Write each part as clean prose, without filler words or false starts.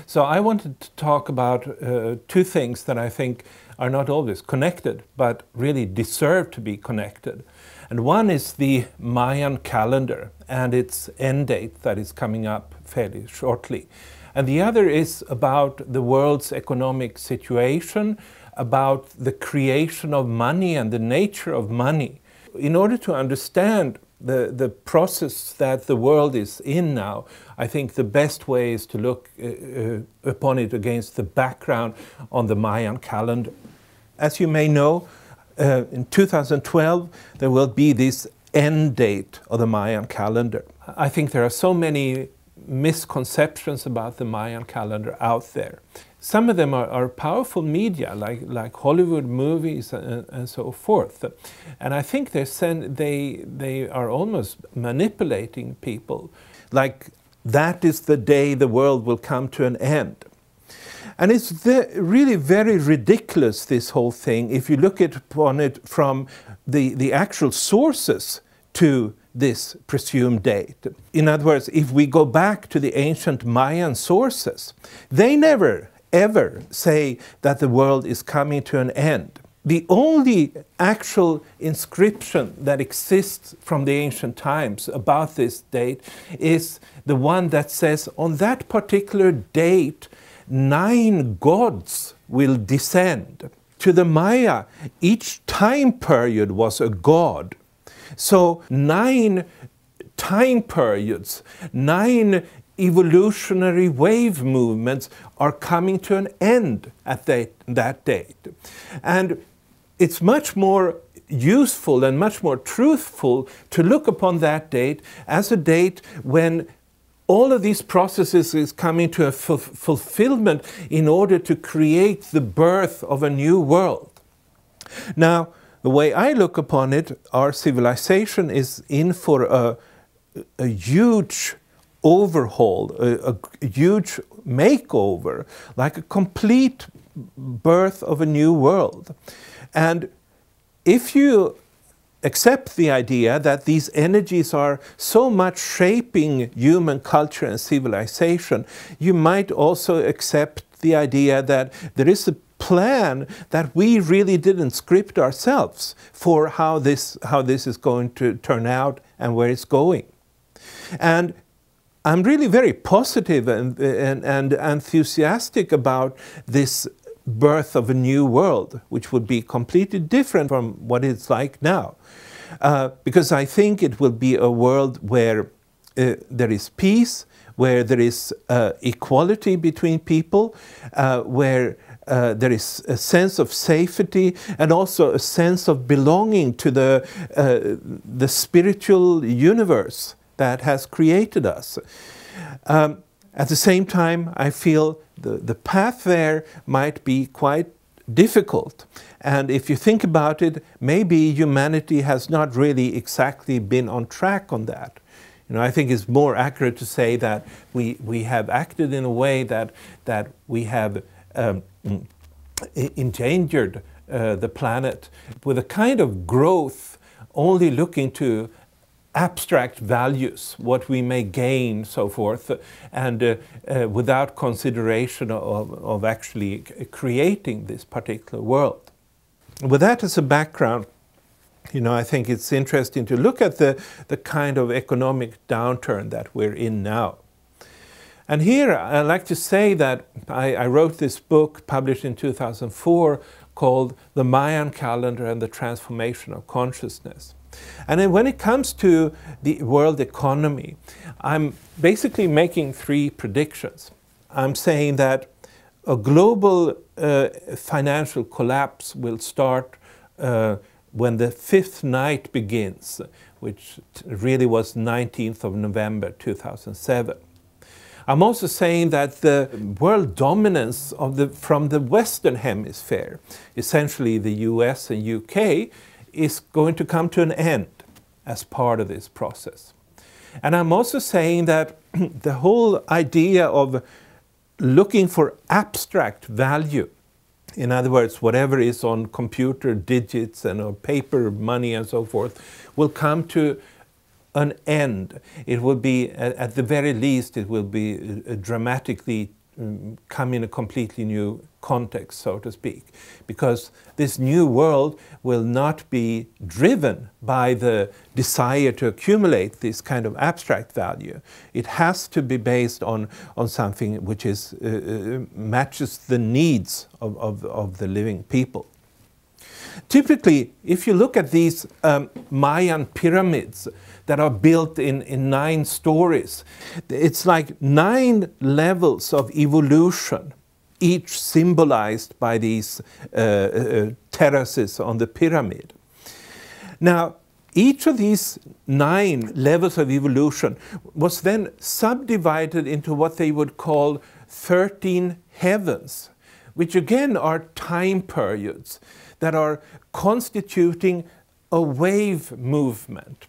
So I wanted to talk about two things that I think are not always connected, but really deserve to be connected. And one is the Mayan calendar and its end date that is coming up fairly shortly. And the other is about the world's economic situation, about the creation of money and the nature of money. In order to understand the process that the world is in now, I think the best way is to look upon it against the background on the Mayan calendar. As you may know, in 2012 there will be this end date of the Mayan calendar. I think there are so many misconceptions about the Mayan calendar out there. Some of them are powerful media, like Hollywood movies and so forth. And I think they are almost manipulating people, like that is the day the world will come to an end. And it's really very ridiculous, this whole thing, if you look upon it from the actual sources to this presumed date. In other words, if we go back to the ancient Mayan sources, they never ever say that the world is coming to an end. The only actual inscription that exists from the ancient times about this date is the one that says, on that particular date, 9 gods will descend. To the Maya, each time period was a god. So 9 time periods, 9 evolutionary wave movements are coming to an end at that date. And it's much more useful and much more truthful to look upon that date as a date when all of these processes is coming to a fulfillment in order to create the birth of a new world. Now, the way I look upon it, our civilization is in for a huge overhaul, a huge makeover, like a complete birth of a new world. And if you accept the idea that these energies are so much shaping human culture and civilization, you might also accept the idea that there is a plan that we really didn't script ourselves for how this is going to turn out and where it's going. And I'm really very positive and enthusiastic about this birth of a new world, which would be completely different from what it's like now. Because I think it will be a world where there is peace, where there is equality between people, where there is a sense of safety and also a sense of belonging to the spiritual universe that has created us. At the same time, I feel the path there might be quite difficult. And if you think about it, maybe humanity has not really exactly been on track on that. You know, I think it's more accurate to say that we have acted in a way that we have endangered the planet with a kind of growth only looking to abstract values, what we may gain, so forth, and without consideration of actually creating this particular world. With that as a background, you know, I think it's interesting to look at the kind of economic downturn that we're in now. And here I like to say that I wrote this book published in 2004 called The Mayan Calendar and the Transformation of Consciousness. And then when it comes to the world economy, I'm basically making 3 predictions. I'm saying that a global financial collapse will start when the 5th night begins, which really was 19th of November 2007. I'm also saying that the world dominance from the Western Hemisphere, essentially the US and UK, is going to come to an end as part of this process. And I'm also saying that the whole idea of looking for abstract value, in other words, whatever is on computer digits and on paper money and so forth, will come to an end. It will be, at the very least, it will be dramatically come in a completely new context, so to speak, because this new world will not be driven by the desire to accumulate this kind of abstract value. It has to be based on something which is, matches the needs of the living people. Typically, if you look at these Mayan pyramids that are built in 9 stories, it's like 9 levels of evolution, each symbolized by these terraces on the pyramid. Now, each of these 9 levels of evolution was then subdivided into what they would call 13 heavens, which again are time periods that are constituting a wave movement.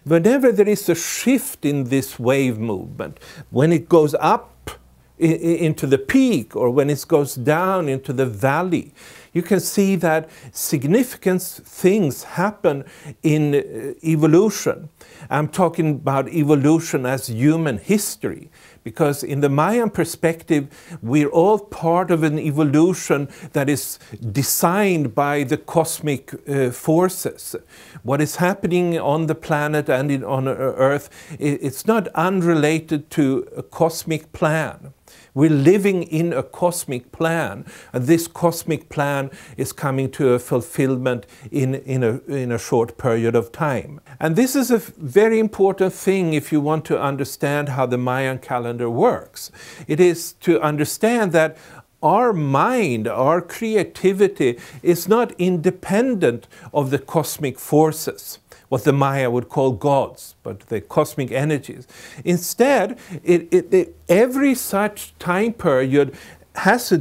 Whenever there is a shift in this wave movement, when it goes up into the peak or when it goes down into the valley, you can see that significant things happen in evolution. I'm talking about evolution as human history, because in the Mayan perspective, we're all part of an evolution that is designed by the cosmic forces. What is happening on the planet and on Earth, it's not unrelated to a cosmic plan. We're living in a cosmic plan, and this cosmic plan is coming to a fulfillment in a short period of time. And this is a very important thing if you want to understand how the Mayan calendar works. It is to understand that our mind, our creativity is not independent of the cosmic forces, what the Maya would call gods, but the cosmic energies. Instead, every such time period has a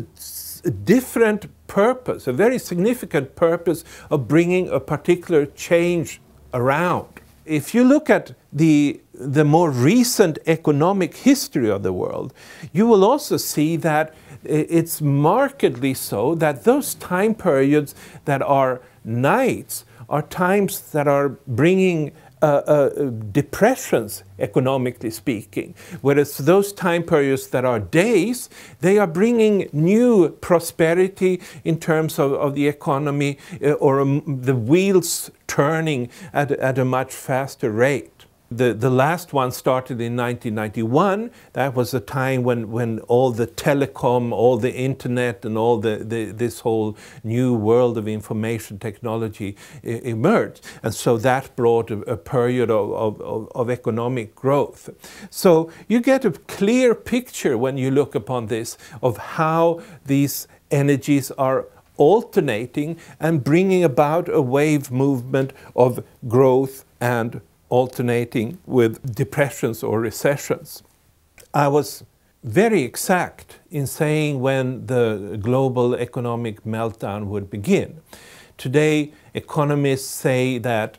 different purpose, a very significant purpose of bringing a particular change around. If you look at the more recent economic history of the world, you will also see that it's markedly so that those time periods that are nights are times that are bringing depressions, economically speaking. Whereas those time periods that are days, they are bringing new prosperity in terms of the economy or the wheels turning at a much faster rate. The last one started in 1991. That was a time when all the telecom, all the internet, and all this whole new world of information technology emerged. And so that brought a period of economic growth. So you get a clear picture when you look upon this of how these energies are alternating and bringing about a wave movement of growth and alternating with depressions or recessions. I was very exact in saying when the global economic meltdown would begin. Today, economists say that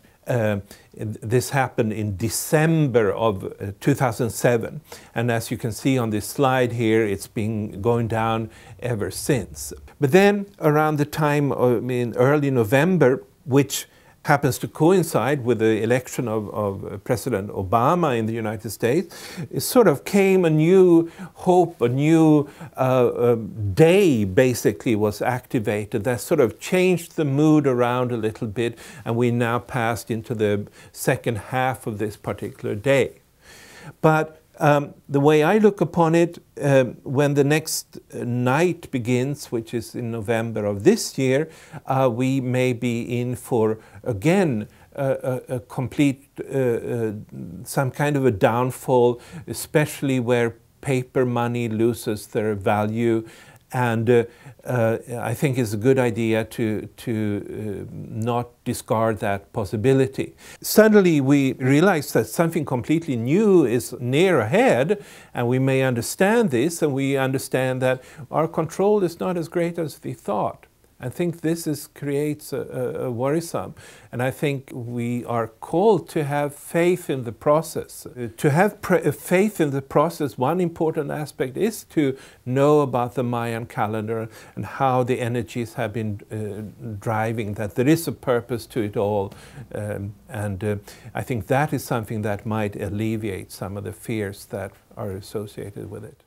this happened in December of 2007. And as you can see on this slide here, it's been going down ever since. But then around the time in early November, which happens to coincide with the election of President Obama in the United States, it sort of came a new hope, a new day basically was activated that sort of changed the mood around a little bit, and we now passed into the second half of this particular day. But the way I look upon it, when the next night begins, which is in November of this year, we may be in for, again, a complete, some kind of a downfall, especially where paper money loses their value. And I think it's a good idea to not discard that possibility. Suddenly we realize that something completely new is near ahead, and we may understand this, and we understand that our control is not as great as we thought. I think this creates a worrisome, and I think we are called to have faith in the process. To have faith in the process, one important aspect is to know about the Mayan calendar and how the energies have been driving, that there is a purpose to it all, and I think that is something that might alleviate some of the fears that are associated with it.